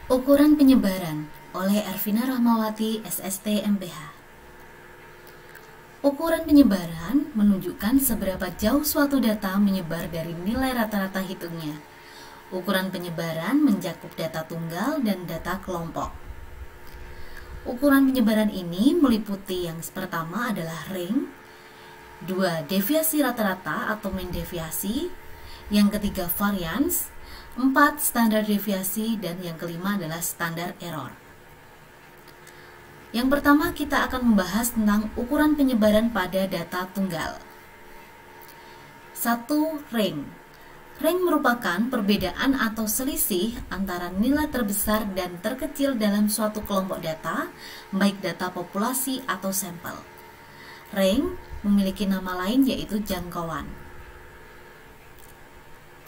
Ukuran penyebaran oleh Ervina Rahmawati, SST MPH. Ukuran penyebaran menunjukkan seberapa jauh suatu data menyebar dari nilai rata-rata hitungnya. Ukuran penyebaran mencakup data tunggal dan data kelompok. Ukuran penyebaran ini meliputi yang pertama adalah ring, 2 deviasi rata-rata atau mean deviasi, yang ketiga variance, 4 standar deviasi, dan yang kelima adalah standar error. Yang pertama kita akan membahas tentang ukuran penyebaran pada data tunggal. 1. Ring. Ring merupakan perbedaan atau selisih antara nilai terbesar dan terkecil dalam suatu kelompok data, baik data populasi atau sampel. Ring memiliki nama lain yaitu jangkauan.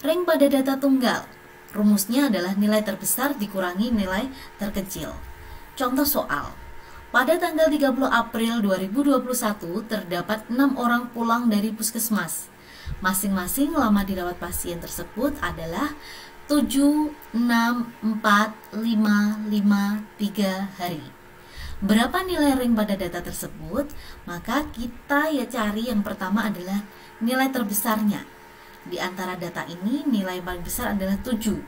Ring pada data tunggal, rumusnya adalah nilai terbesar dikurangi nilai terkecil. Contoh soal. Pada tanggal 30 April 2021 terdapat 6 orang pulang dari puskesmas. Masing-masing lama dirawat pasien tersebut adalah 7, 6, 4, 5, 5, 3 hari. Berapa nilai ring pada data tersebut? Maka kita cari yang pertama adalah nilai terbesarnya. Di antara data ini nilai paling besar adalah 7.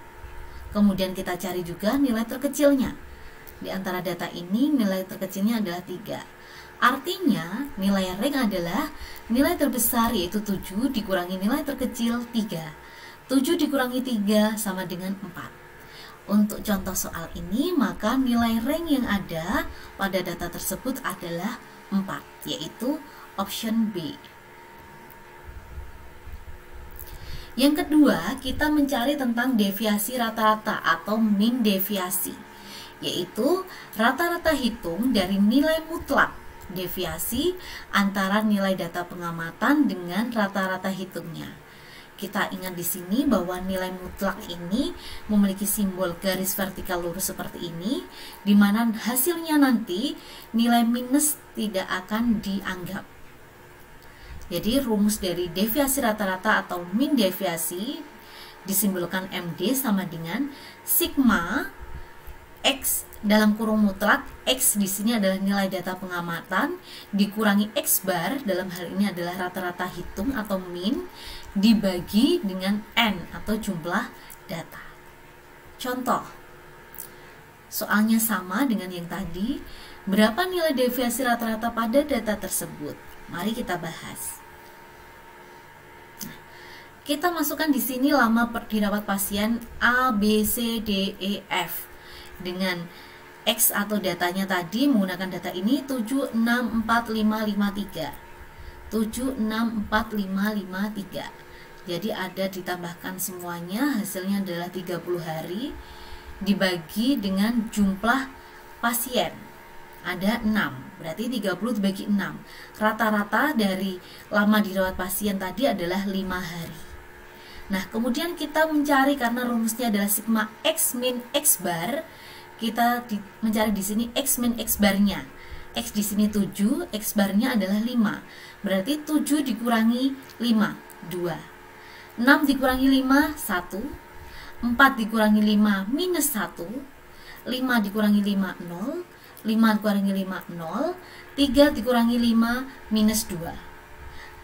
Kemudian kita cari juga nilai terkecilnya. Di antara data ini nilai terkecilnya adalah 3. Artinya nilai ring adalah nilai terbesar yaitu 7 dikurangi nilai terkecil 3. 7 dikurangi 3 sama dengan 4. Untuk contoh soal ini maka nilai ring yang ada pada data tersebut adalah 4, yaitu option B. Yang kedua, kita mencari tentang deviasi rata-rata atau mean deviasi, yaitu rata-rata hitung dari nilai mutlak deviasi antara nilai data pengamatan dengan rata-rata hitungnya. Kita ingat di sini bahwa nilai mutlak ini memiliki simbol garis vertikal lurus seperti ini, di mana hasilnya nanti nilai minus tidak akan dianggap. Jadi rumus dari deviasi rata-rata atau mean deviasi disimbolkan MD sama dengan sigma X dalam kurung mutlak, X di sini adalah nilai data pengamatan dikurangi X bar, dalam hal ini adalah rata-rata hitung atau mean, dibagi dengan N atau jumlah data. Contoh, soalnya sama dengan yang tadi. Berapa nilai deviasi rata-rata pada data tersebut? Mari kita bahas. Kita masukkan di sini lama dirawat pasien A, B, C, D, E, F. Dengan X atau datanya tadi menggunakan data ini 764553. 764553. Jadi ada ditambahkan semuanya, hasilnya adalah 30 hari dibagi dengan jumlah pasien. Ada 6, berarti 30 dibagi 6. Rata-rata dari lama dirawat pasien tadi adalah 5 hari. Nah, kemudian kita mencari karena rumusnya adalah sigma X min X bar, kita mencari di sini X min X barnya. X di sini 7, X barnya adalah 5. Berarti 7 dikurangi 5, 2. 6 dikurangi 5, 1. 4 dikurangi 5, minus 1. 5 dikurangi 5, 0. 5 dikurangi 5, 0. 3 dikurangi 5, minus 2.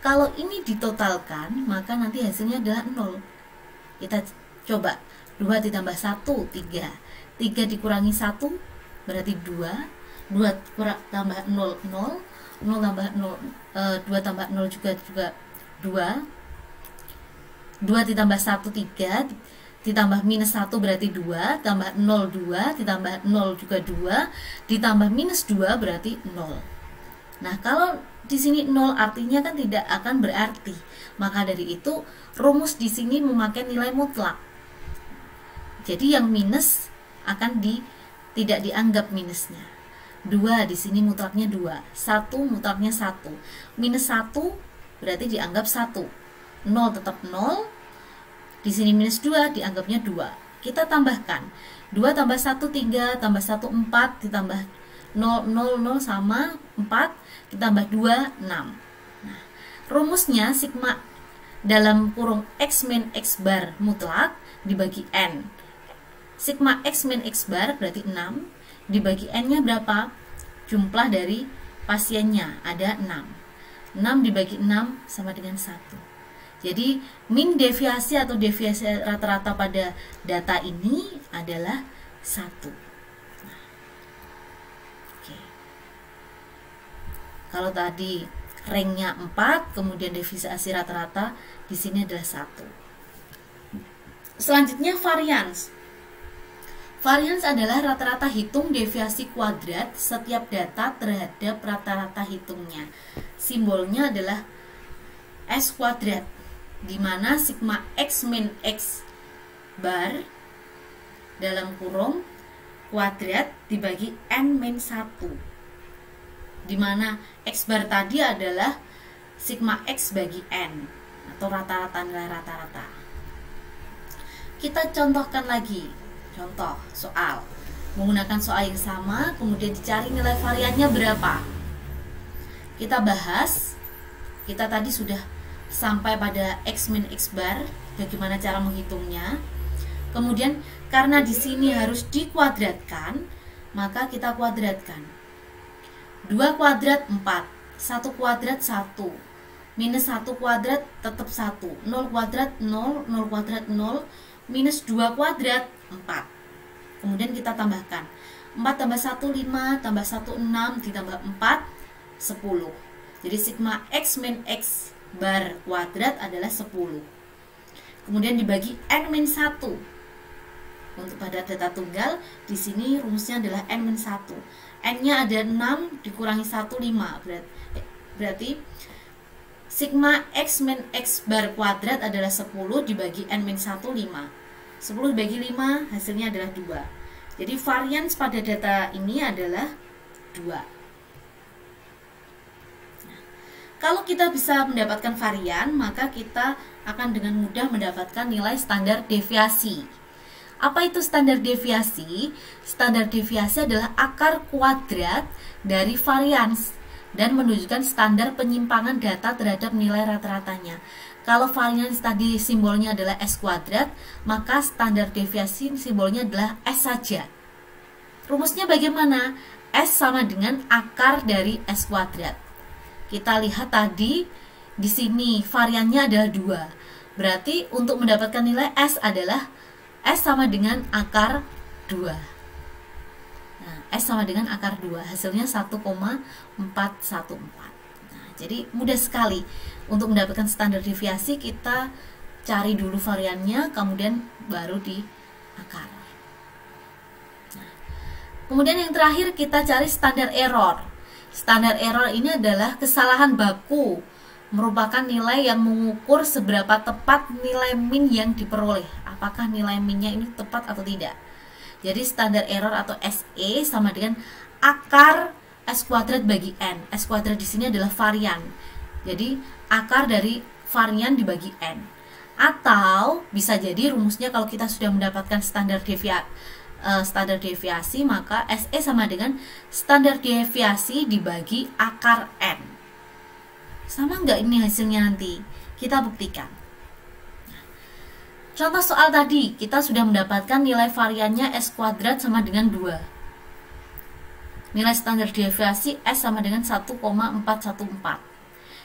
Kalau ini ditotalkan, maka nanti hasilnya adalah 0. Kita coba, 2 ditambah 1, 3. 3 dikurangi 1, berarti 2. 2 tambah 0, 0. 0 tambah 0, 2 tambah 0 juga 2. 2 ditambah 1, 3. Ditambah minus 1 berarti 2. Tambah 0, 2. Ditambah 0 juga 2. Ditambah minus 2 berarti 0. Nah, kalau di sini 0 artinya kan tidak akan berarti. Maka dari itu rumus di sini memakai nilai mutlak. Jadi yang minus akan tidak dianggap minusnya. 2 di sini mutlaknya 2. 1 mutlaknya 1. Minus 1 berarti dianggap 1. 0 tetap 0. Di sini minus 2 dianggapnya 2. Kita tambahkan. 2 tambah 1 3, tambah 1 4, ditambah 0, 0, 0 sama 4, ditambah 2, 6. Nah, rumusnya sigma dalam kurung X min X bar mutlak dibagi N. Sigma X min X bar berarti 6, dibagi N-nya berapa? Jumlah dari pasiennya ada 6. 6 dibagi 6 sama dengan 1. Jadi min deviasi atau deviasi rata-rata pada data ini adalah 1. Nah, oke. Kalau tadi ranknya 4, kemudian deviasi rata-rata di sini adalah 1. Selanjutnya varians. Varians adalah rata-rata hitung deviasi kuadrat setiap data terhadap rata-rata hitungnya. Simbolnya adalah S kuadrat, di mana sigma X min X bar dalam kurung kuadrat dibagi N min 1, di mana X bar tadi adalah sigma X bagi N atau rata-rata nilai rata-rata. Kita contohkan lagi. Contoh soal, menggunakan soal yang sama, kemudian dicari nilai variannya berapa. Kita bahas, kita tadi sudah sampai pada X min X bar, bagaimana cara menghitungnya. Kemudian karena di sini harus dikuadratkan, maka kita kuadratkan. 2 kuadrat 4, 1 kuadrat 1, minus 1 kuadrat tetap 1, 0 kuadrat 0, 0 kuadrat 0, minus 2 kuadrat 4. Kemudian kita tambahkan 4 tambah 1 5, tambah 1 6, ditambah 4 10. Jadi sigma X min X bar kuadrat adalah 10. Kemudian dibagi N min 1. Untuk pada data tunggal, di sini rumusnya adalah N min 1. N-nya ada 6 dikurangi 1 5. Berarti sigma X min X bar kuadrat adalah 10 dibagi N min 1 5. 10 dibagi 5 hasilnya adalah 2. Jadi varians pada data ini adalah 2. Nah, kalau kita bisa mendapatkan varian, maka kita akan dengan mudah mendapatkan nilai standar deviasi. Apa itu standar deviasi? Standar deviasi adalah akar kuadrat dari varians dan menunjukkan standar penyimpangan data terhadap nilai rata-ratanya. Kalau varians tadi simbolnya adalah S kuadrat, maka standar deviasi simbolnya adalah S saja. Rumusnya bagaimana? S sama dengan akar dari S kuadrat. Kita lihat tadi di sini variannya adalah 2. Berarti untuk mendapatkan nilai S adalah S sama dengan akar 2. Nah, S sama dengan akar 2, hasilnya 1,414. Jadi mudah sekali untuk mendapatkan standar deviasi, kita cari dulu variannya, kemudian baru di akar. Nah, kemudian yang terakhir kita cari standar error. Standar error ini adalah kesalahan baku, merupakan nilai yang mengukur seberapa tepat nilai min yang diperoleh. Apakah nilai minnya ini tepat atau tidak. Jadi standar error atau SE sama dengan akar S kuadrat bagi N. S kuadrat di sini adalah varian. Jadi akar dari varian dibagi N. Atau bisa jadi rumusnya kalau kita sudah mendapatkan standar deviasi, maka SE sama dengan standar deviasi dibagi akar N. Sama nggak ini hasilnya nanti? Kita buktikan. Contoh soal tadi, kita sudah mendapatkan nilai variannya S kuadrat sama dengan 2. Nilai standar deviasi S sama dengan 1,414.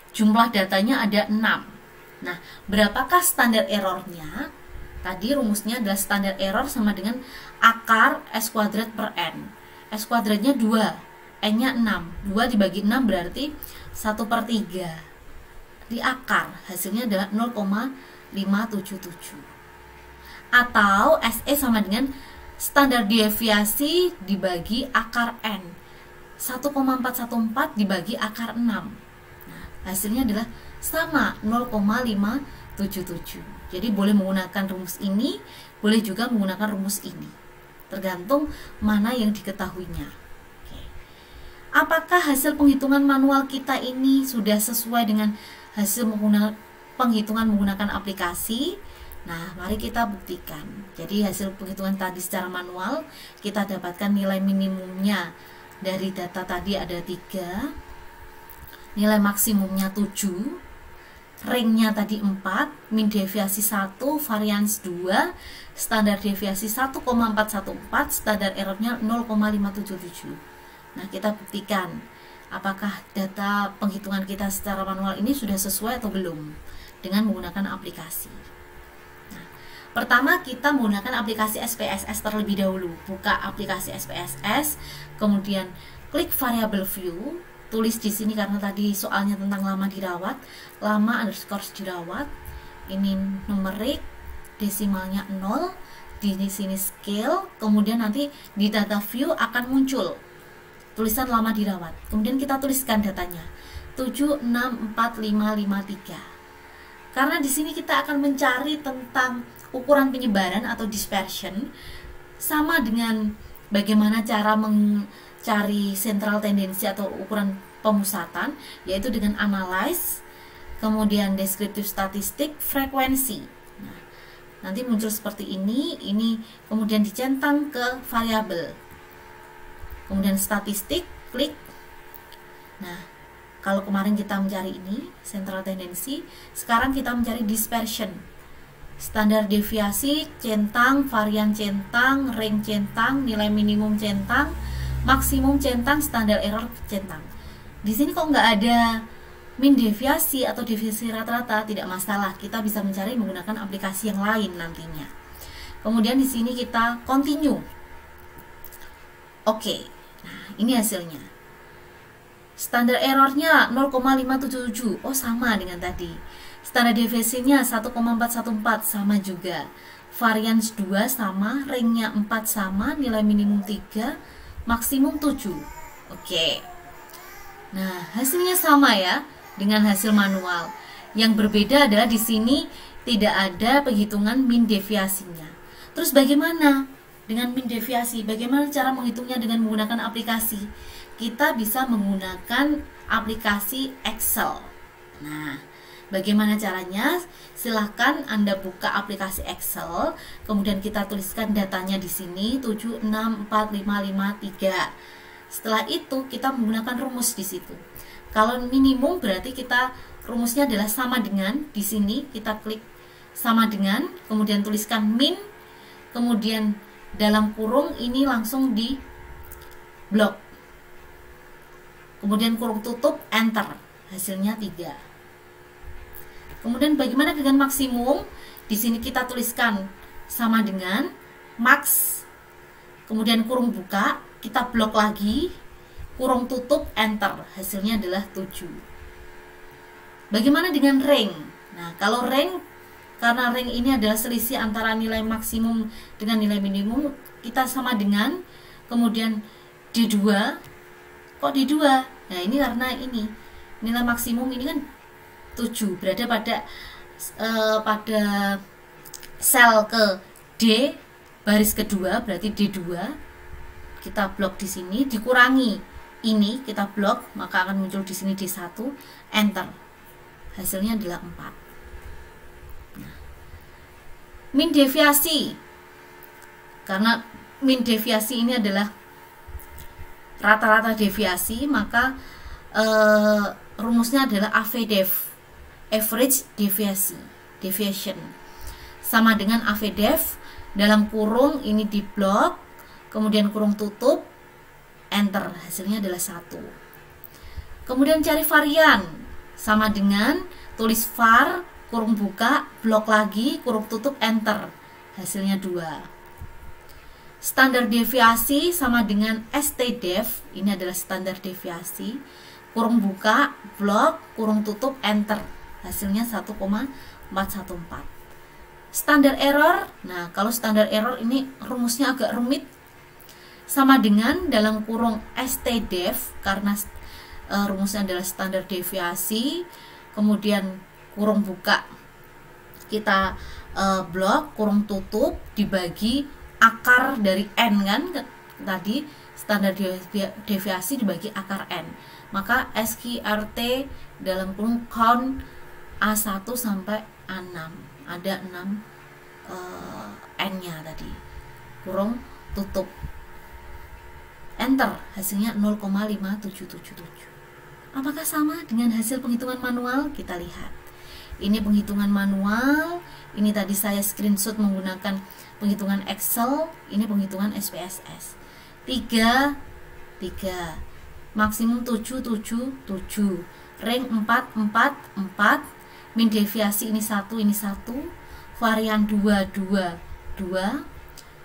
Jumlah datanya ada 6. Nah, berapakah standar errornya? Tadi rumusnya adalah standar error sama dengan akar S kuadrat per N. S kuadratnya 2, N-nya 6. 2 dibagi 6 berarti 1/3. Di akar, hasilnya adalah 0,577. Atau SE sama dengan standar deviasi dibagi akar N. 1,414 dibagi akar 6. Nah, hasilnya adalah sama 0,577. Jadi boleh menggunakan rumus ini, boleh juga menggunakan rumus ini. Tergantung mana yang diketahuinya. Oke. Apakah hasil penghitungan manual kita ini sudah sesuai dengan hasil penghitungan menggunakan aplikasi? Nah, mari kita buktikan. Jadi hasil penghitungan tadi secara manual, kita dapatkan nilai minimumnya dari data tadi ada 3, nilai maksimumnya 7, Ringnya tadi 4, min deviasi 1, varians 2, standar deviasi 1,414, standar errornya 0,577. Nah, kita buktikan apakah data penghitungan kita secara manual ini sudah sesuai atau belum dengan menggunakan aplikasi. Nah, pertama kita menggunakan aplikasi SPSS terlebih dahulu. Buka aplikasi SPSS, kemudian klik variable view. Tulis di sini karena tadi soalnya tentang lama dirawat, lama underscore dirawat. Ini numerik, desimalnya 0, di sini scale, kemudian nanti di data view akan muncul tulisan lama dirawat. Kemudian kita tuliskan datanya 764553. Karena di sini kita akan mencari tentang ukuran penyebaran atau dispersion, sama dengan bagaimana cara mencari central tendency atau ukuran pemusatan, yaitu dengan analyze, kemudian descriptive statistik, frekuensi. Nah, nanti muncul seperti ini kemudian dicentang ke variabel, kemudian statistik, klik. Nah, kalau kemarin kita mencari ini central tendency, sekarang kita mencari dispersion, standar deviasi, centang, varian centang, range centang, nilai minimum centang, maksimum centang, standar error centang. Di sini kok nggak ada min deviasi atau deviasi rata-rata, tidak masalah, kita bisa mencari menggunakan aplikasi yang lain nantinya. Kemudian di sini kita continue. Oke, nah ini hasilnya. Standar errornya 0,577, oh sama dengan tadi. Standar deviasinya 1,414, sama juga. Varians 2 sama, range-nya 4 sama, nilai minimum 3, maksimum 7. Oke. Nah, hasilnya sama ya dengan hasil manual. Yang berbeda adalah di sini tidak ada penghitungan min deviasinya. Terus bagaimana dengan min deviasi? Bagaimana cara menghitungnya dengan menggunakan aplikasi? Kita bisa menggunakan aplikasi Excel. Nah, bagaimana caranya? Silahkan Anda buka aplikasi Excel, kemudian kita tuliskan datanya di sini 764553. Setelah itu kita menggunakan rumus di situ. Kalau minimum berarti kita rumusnya adalah sama dengan, di sini kita klik sama dengan, kemudian tuliskan min, kemudian dalam kurung ini langsung di blok, kemudian kurung tutup, enter, hasilnya 3. Kemudian bagaimana dengan maksimum? Di sini kita tuliskan sama dengan max, kemudian kurung buka, kita blok lagi, kurung tutup, enter, hasilnya adalah 7. Bagaimana dengan range? Nah, kalau range, karena range ini adalah selisih antara nilai maksimum dengan nilai minimum, kita sama dengan, kemudian D2, kok D2? Nah, ini karena ini nilai maksimum ini kan 7, berada pada sel ke D, baris kedua, berarti D2. Kita blok di sini, dikurangi ini kita blok, maka akan muncul di sini D1, enter, hasilnya adalah 4. Nah, min deviasi, karena min deviasi ini adalah rata-rata deviasi, maka rumusnya adalah AVDEV, average deviation, sama dengan AVDEV, dalam kurung ini di blok, kemudian kurung tutup, enter, hasilnya adalah 1. Kemudian cari varian, sama dengan tulis var, kurung buka, blok lagi, kurung tutup, enter, hasilnya 2. Standar deviasi sama dengan STDEV, ini adalah standar deviasi, kurung buka, blok, kurung tutup, enter, hasilnya 1,414. Standar error, nah kalau standar error ini rumusnya agak rumit, sama dengan dalam kurung STDEV, karena rumusnya adalah standar deviasi, kemudian kurung buka kita blok, kurung tutup dibagi akar dari N, kan tadi standar deviasi dibagi akar N, maka SQRT dalam kurung count A1 sampai A6, ada 6 N-nya tadi, kurung tutup, enter, hasilnya 0,5777. Apakah sama dengan hasil penghitungan manual? Kita lihat. Ini penghitungan manual, ini tadi saya screenshot menggunakan penghitungan Excel, ini penghitungan SPSS. 3, maksimum 7, rank 4, min deviasi ini 1, varian 2,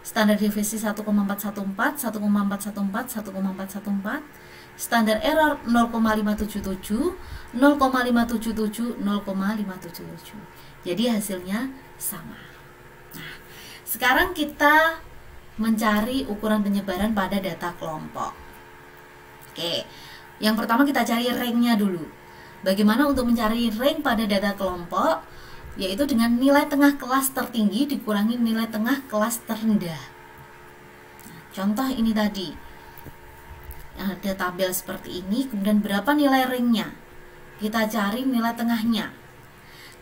standar deviasi 1,414, 1,414, standar error 0,577, 0,577. Jadi hasilnya sama. Nah, sekarang kita mencari ukuran penyebaran pada data kelompok. Oke, yang pertama kita cari ranknya dulu. Bagaimana untuk mencari rank pada data kelompok? Yaitu dengan nilai tengah kelas tertinggi dikurangi nilai tengah kelas terendah. Nah, contoh ini tadi, ada tabel seperti ini, kemudian berapa nilai ranknya? Kita cari nilai tengahnya.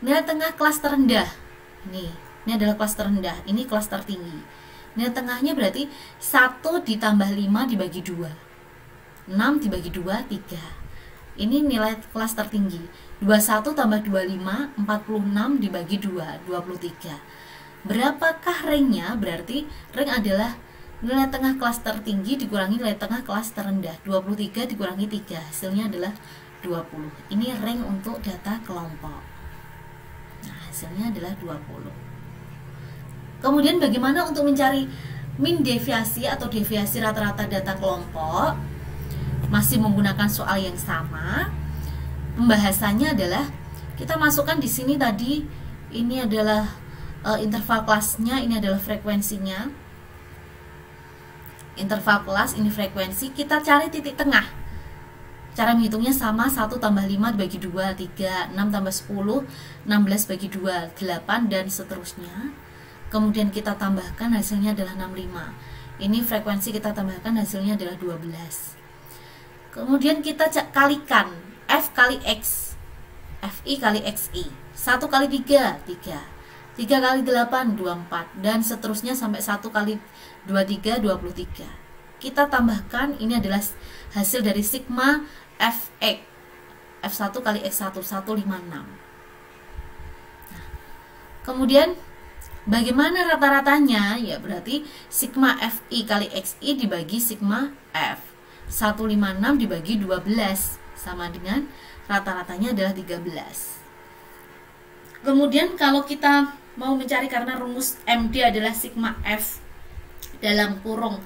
Nilai tengah kelas terendah, ini adalah kelas terendah, ini kelas tertinggi. Nilai tengahnya berarti 1 ditambah 5 dibagi 2, 6 dibagi 2, 3. Ini nilai kelas tertinggi. 21 tambah 25, 46 dibagi 2, 23. Berapakah ranknya? Berarti rank adalah nilai tengah kelas tertinggi dikurangi nilai tengah kelas terendah. 23 dikurangi 3, hasilnya adalah 20. Ini rank untuk data kelompok. Nah, hasilnya adalah 20. Kemudian bagaimana untuk mencari min deviasi atau deviasi rata-rata data kelompok? Masih menggunakan soal yang sama. Pembahasannya adalah kita masukkan di sini tadi, ini adalah interval kelasnya, ini adalah frekuensinya. Interval kelas, ini frekuensi. Kita cari titik tengah. Cara menghitungnya sama, 1 tambah 5 dibagi 2, 3, 6 tambah 10, 16 bagi 2, 8, dan seterusnya. Kemudian kita tambahkan, hasilnya adalah 65. Ini frekuensi, kita tambahkan, hasilnya adalah 12. Kemudian kita kalikan F kali X, FI kali XI. 1 kali 3, 3 kali 8, 24, dan seterusnya sampai 1 kali 23, 23. Kita tambahkan, ini adalah hasil dari sigma Fx, F1 kali X1, 156. Nah, kemudian bagaimana rata-ratanya? Ya berarti sigma Fi kali Xi dibagi sigma F, 156 dibagi 12, sama dengan rata-ratanya adalah 13. Kemudian kalau kita mau mencari, karena rumus MD adalah sigma F dalam kurung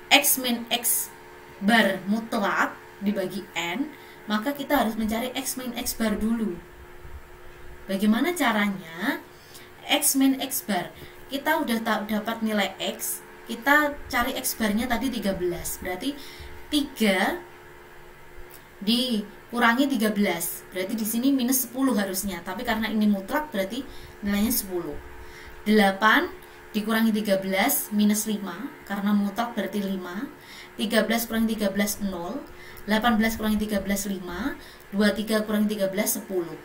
X min X bar mutlak dibagi N, maka kita harus mencari X min X bar dulu. Bagaimana caranya? X min X bar, kita udah dapat nilai X, kita cari X barnya tadi 13, berarti 3 dikurangi 13, berarti di sini minus 10 harusnya, tapi karena ini mutlak berarti nilainya 10. 8 dikurangi 13 minus 5, karena mutlak berarti 5. 13 kurangi 13 0, 18 kurangi 13 5, 23 kurangi 13 10.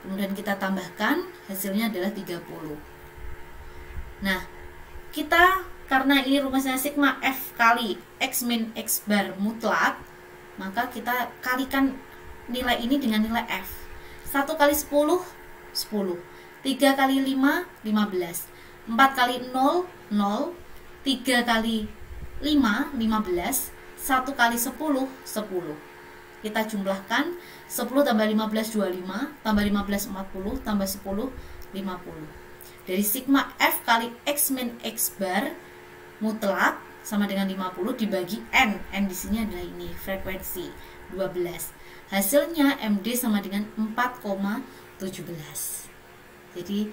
Kemudian kita tambahkan, hasilnya adalah 30. Nah, kita karena ini rumusnya sigma F kali X min X bar mutlak, maka kita kalikan nilai ini dengan nilai F. 1 kali 10, 10. 3 kali 5, 15. 4 kali 0, 0. 3 kali 5, 15. 1 kali 10, 10. Kita jumlahkan, 10 tambah 15, 25. Tambah 15, 40. Tambah 10, 50. Dari sigma F kali X min X bar mutlak sama dengan 50 dibagi N. N di sini adalah ini, frekuensi 12. Hasilnya MD sama dengan 4,17. Jadi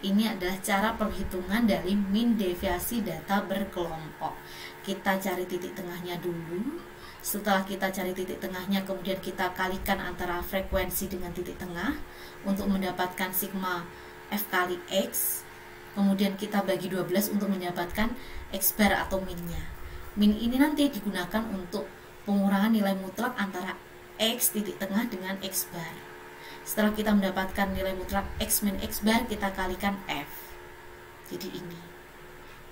ini adalah cara perhitungan dari min deviasi data berkelompok. Kita cari titik tengahnya dulu. Setelah kita cari titik tengahnya, kemudian kita kalikan antara frekuensi dengan titik tengah untuk mendapatkan sigma F kali X. Kemudian kita bagi 12 untuk mendapatkan X bar atau minnya. Min ini nanti digunakan untuk pengurangan nilai mutlak antara X titik tengah dengan X bar. Setelah kita mendapatkan nilai mutlak X min X bar, kita kalikan F. Jadi ini.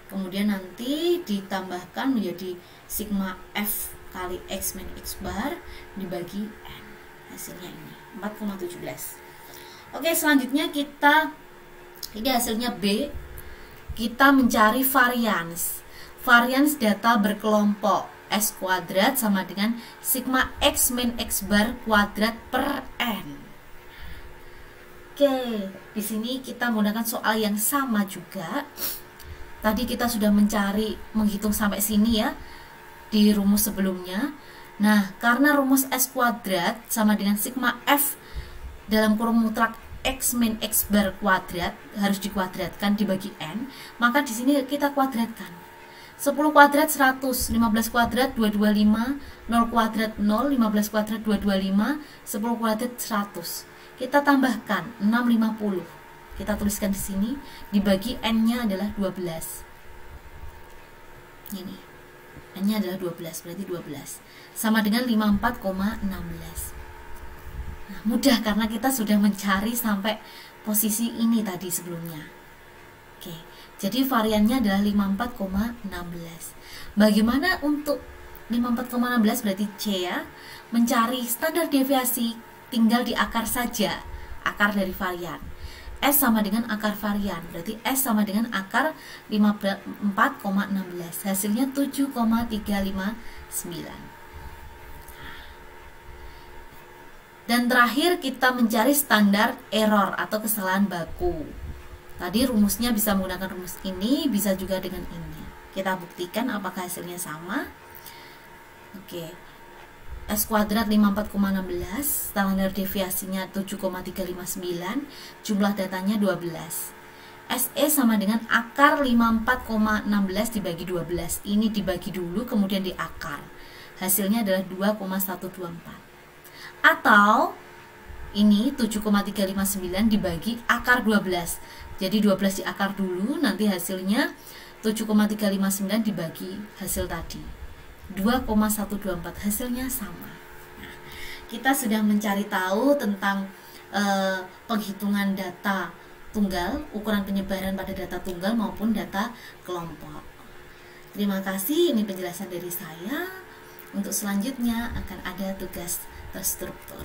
Kemudian nanti ditambahkan menjadi sigma F kali X min X bar dibagi N. Hasilnya ini, 4,17. Oke, selanjutnya ini hasilnya B. Kita mencari varians. Varians data berkelompok S kuadrat sama dengan sigma X min X bar kuadrat per N. Oke, di sini kita menggunakan soal yang sama juga. Tadi kita sudah menghitung sampai sini ya di rumus sebelumnya. Nah, karena rumus S kuadrat sama dengan sigma F dalam kurung mutlak X min X bar kuadrat harus dikuadratkan dibagi N, maka di sini kita kuadratkan. 10 kuadrat 100, 15 kuadrat 225, 0 kuadrat 0, 15 kuadrat 225, 10 kuadrat 100. Kita tambahkan 650. Kita tuliskan di sini, dibagi N-nya adalah 12. Ini. N-nya adalah 12, berarti 12. Sama dengan 54,16. Nah, mudah karena kita sudah mencari sampai posisi ini tadi sebelumnya. Oke, jadi variannya adalah 54,16. Bagaimana untuk 54,16 berarti C ya? Mencari standar deviasi tinggal di akar saja, akar dari varian. S sama dengan akar varian, berarti S sama dengan akar 54,16. Hasilnya 7,359. Dan terakhir kita mencari standar error atau kesalahan baku. Tadi rumusnya bisa menggunakan rumus ini, bisa juga dengan ini. Kita buktikan apakah hasilnya sama. Oke. S kuadrat 54,16, standar deviasinya 7,359, jumlah datanya 12. SE sama dengan akar 54,16 dibagi 12. Ini dibagi dulu kemudian diakar. Hasilnya adalah 2,124. Atau ini 7,359 dibagi akar 12. Jadi 12 diakar dulu, nanti hasilnya 7,359 dibagi hasil tadi. 2,124, hasilnya sama. Nah, kita sudah mencari tahu tentang penghitungan data tunggal, ukuran penyebaran pada data tunggal maupun data kelompok. Terima kasih, ini penjelasan dari saya. Untuk selanjutnya akan ada tugas terstruktur.